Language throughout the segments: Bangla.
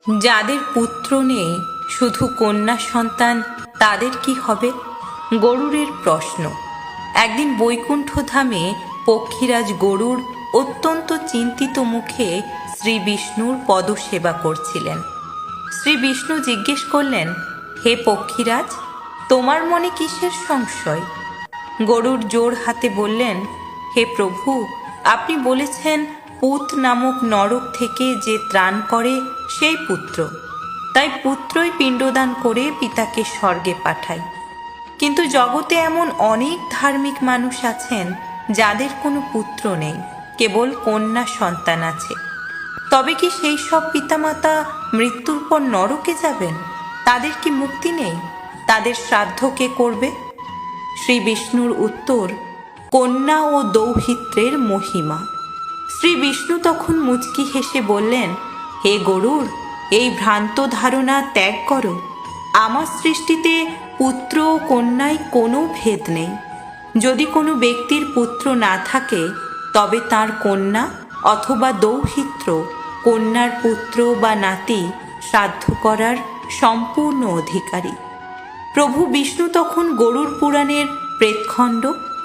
যাদের পুত্র নেই, শুধু কন্যা সন্তান, তাদের কি হবে? গরুড়ের প্রশ্ন। একদিন বৈকুণ্ঠ ধামে পক্ষীরাজ গরুড় অত্যন্ত চিন্তিত মুখে শ্রী বিষ্ণুর পদসেবা করছিলেন। শ্রী বিষ্ণু জিজ্ঞেস করলেন, হে পক্ষীরাজ, তোমার মনে কিসের সংশয়? গরুড় জোর হাতে বললেন, হে প্রভু, আপনি বলেছেন পুত নামক নরক থেকে যে ত্রাণ করে সেই পুত্র, তাই পুত্রই পিণ্ডদান করে পিতাকে স্বর্গে পাঠায়। কিন্তু জগতে এমন অনেক ধার্মিক মানুষ আছেন যাদের কোনো পুত্র নেই, কেবল কন্যা সন্তান আছে। তবে কি সেই সব পিতামাতা মৃত্যুর পর নরকে যাবেন? তাদের কি মুক্তি নেই? তাদের শ্রাদ্ধ কে করবে? শ্রী বিষ্ণুর উত্তর, কন্যা ও দৌহিত্রের মহিমা। শ্রী বিষ্ণু তখন মুচকি হেসে বললেন, হে গরুড়, এই ভ্রান্ত ধারণা ত্যাগ করো। আমার সৃষ্টিতে পুত্র ও কন্যায় কোনো ভেদ নেই। যদি কোনো ব্যক্তির পুত্র না থাকে, তবে তার কন্যা অথবা দৌহিত্র কন্যার পুত্র বা নাতি শ্রাদ্ধ করার সম্পূর্ণ অধিকারী। প্রভু বিষ্ণু তখন গরুড় পুরাণের প্রেতখণ্ড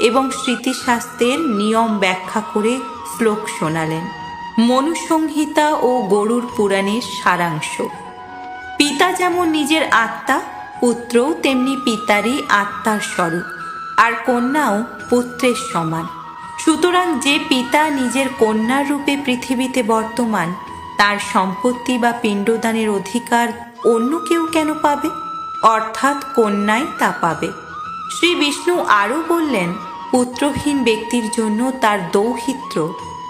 এবং স্মৃতিশাস্ত্রের নিয়ম ব্যাখ্যা করে শ্লোক শোনালেন। মনুসংহিতা ও গরুড় পুরাণের সারাংশ। পিতা যেমন নিজের আত্মা, পুত্রও তেমনি পিতারই আত্মার স্বরূপ, আর কন্যাও পুত্রের সমান। সুতরাং যে পিতা নিজের কন্যার রূপে পৃথিবীতে বর্তমান, তার সম্পত্তি বা পিণ্ডদানের অধিকার অন্য কেউ কেন পাবে? অর্থাৎ কন্যাই তা পাবে। শ্রী বিষ্ণু আরও বললেন, পুত্রহীন ব্যক্তির জন্য তার দৌহিত্র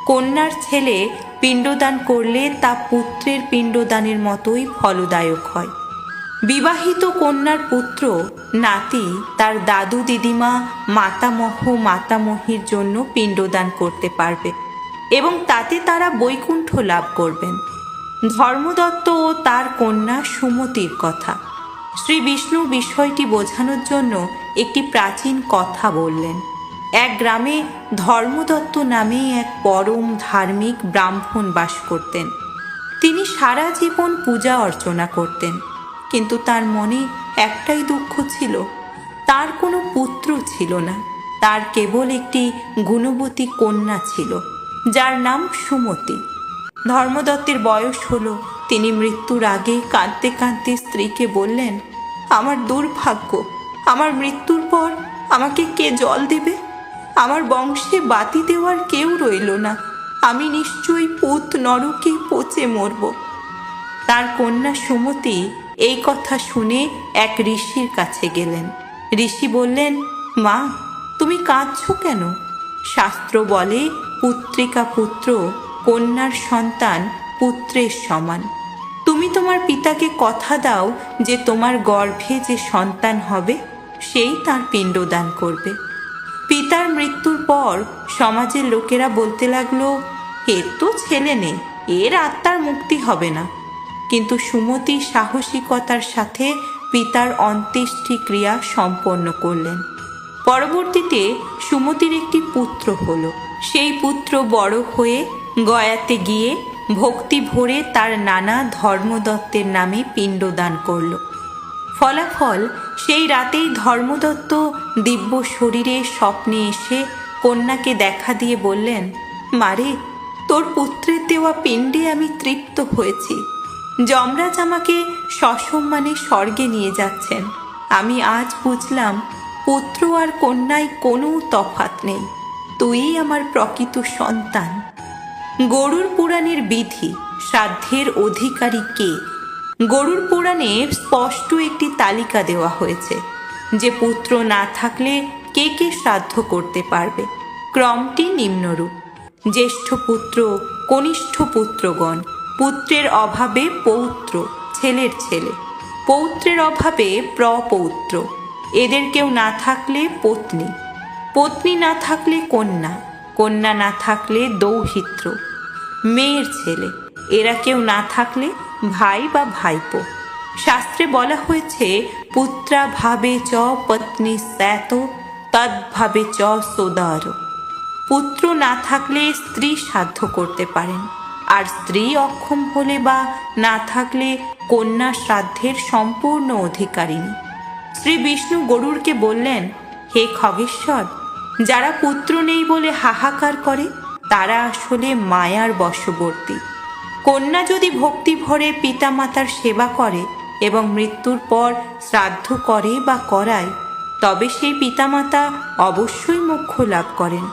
কন্যার ছেলে পিণ্ডদান করলে তা পুত্রের পিণ্ডদানের মতোই ফলদায়ক হয়। বিবাহিত কন্যার পুত্র নাতি তার দাদু দিদিমা মাতামহ মাতামহীর জন্য পিণ্ডদান করতে পারবে এবং তাতে তারা বৈকুণ্ঠ লাভ করবেন। ধর্মদত্ত ও তার কন্যা সুমতির কথা। শ্রী বিষ্ণু বিষয়টি বোঝানোর জন্য একটি প্রাচীন কথা বললেন। এক গ্রামে ধর্মদত্ত নামে এক পরম ধার্মিক ব্রাহ্মণ বাস করতেন। তিনি সারা জীবন পূজা অর্চনা করতেন, কিন্তু তার মনে একটাই দুঃখ ছিল, তার কোনো পুত্র ছিল না। তার কেবল একটি গুণবতী কন্যা ছিল, যার নাম সুমতি। ধর্মদত্তের বয়স হলো। তিনি মৃত্যুর আগে কাঁদতে কাঁদতে স্ত্রীকে বললেন, আমার দুর্ভাগ্য, আমার মৃত্যুর পর আমাকে কে জল দেবে? আমার বংশে বাতি দেওয়ার কেউ রইল না। আমি নিশ্চয়ই পুত নরকে পচে মরব। তার কন্যা সুমতি এই কথা শুনে এক ঋষির কাছে গেলেন। ঋষি বললেন, মা, তুমি কাঁদছ কেন? শাস্ত্র বলে, পুত্রিকা পুত্র, কন্যার সন্তান পুত্রের সমান। তুমি তোমার পিতাকে কথা দাও যে তোমার গর্ভে যে সন্তান হবে সেই তার পিণ্ডদান করবে। পিতার মৃত্যুর পর সমাজের লোকেরা বলতে লাগলো, এর তো ছেলে নেই, এর আত্মার মুক্তি হবে না। কিন্তু সুমতি সাহসিকতার সাথে পিতার অন্ত্যেষ্টি ক্রিয়া সম্পন্ন করলেন। পরবর্তীতে সুমতির একটি পুত্র হলো। সেই পুত্র বড় হয়ে গয়াতে গিয়ে ভক্তি ভরে তার নানা ধর্মদত্তের নামে পিণ্ডদান করল। ফলাফল, সেই রাতেই ধর্মদত্ত দিব্য শরীরে স্বপ্নে এসে কন্যাকে দেখা দিয়ে বললেন, মারে, তোর পুত্রের দেওয়া পিণ্ডে আমি তৃপ্ত হয়েছি। যমরাজ আমাকে সসম্মানে স্বর্গে নিয়ে যাচ্ছেন। আমি আজ বুঝলাম, পুত্র আর কন্যায় কোনো তফাৎ নেই। তুই আমার প্রকৃত সন্তান। গরুড় পুরাণের বিধি, শ্রাদ্ধের অধিকারী কে? গরুড় পুরাণে স্পষ্ট একটি তালিকা দেওয়া হয়েছে যে পুত্র না থাকলে কে কে শ্রাদ্ধ করতে পারবে। ক্রমটি নিম্নরূপ: জ্যেষ্ঠ পুত্র, কনিষ্ঠ পুত্রগণ, পুত্রের অভাবে পৌত্র, ছেলের ছেলে, পৌত্রের অভাবে প্রপৌত্র, এদের কেউ না থাকলে পত্নী, পত্নী না থাকলে কন্যা, কন্যা না থাকলে দৌহিত্র, মেয়ের ছেলে, এরা কেউ না থাকলে ভাই বা ভাইপো। শাস্ত্রে বলা হয়েছে, পুত্রা ভাবে চ পত্নী স্যাত তদ্ভাবে চ সোদার। পুত্র না থাকলে স্ত্রী শ্রাদ্ধ করতে পারেন, আর স্ত্রী অক্ষম হলে বা না থাকলে কন্যা শ্রাদ্ধের সম্পূর্ণ অধিকারিণী। শ্রী বিষ্ণু গরুড়কে বললেন, হে খগেশ্বর, যারা পুত্র নেই বলে হাহাকার করে তারা আসলে মায়ার বশবর্তী। কন্যা যদি ভক্তি ভরে পিতামাতার সেবা করে এবং মৃত্যুর পর শ্রাদ্ধ করে বা করায়, তবে সেই পিতামাতা অবশ্যই মোক্ষ লাভ করেন।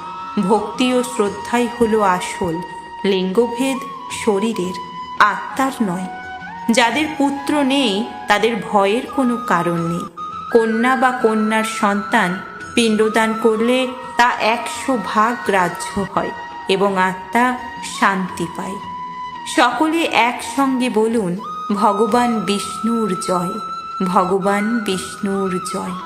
ভক্তি ও শ্রদ্ধাই হলো আসল, লিঙ্গভেদ শরীরের, আত্মার নয়। যাদের পুত্র নেই তাদের ভয়ের কোনো কারণ নেই। কন্যা বা কন্যার সন্তান পিণ্ডদান করলে তা 100 ভাগ গ্রাহ্য হয় এবং আত্মা শান্তি পায়। সকলে একসঙ্গে বলুন, ভগবান বিষ্ণুর জয়, ভগবান বিষ্ণুর জয়।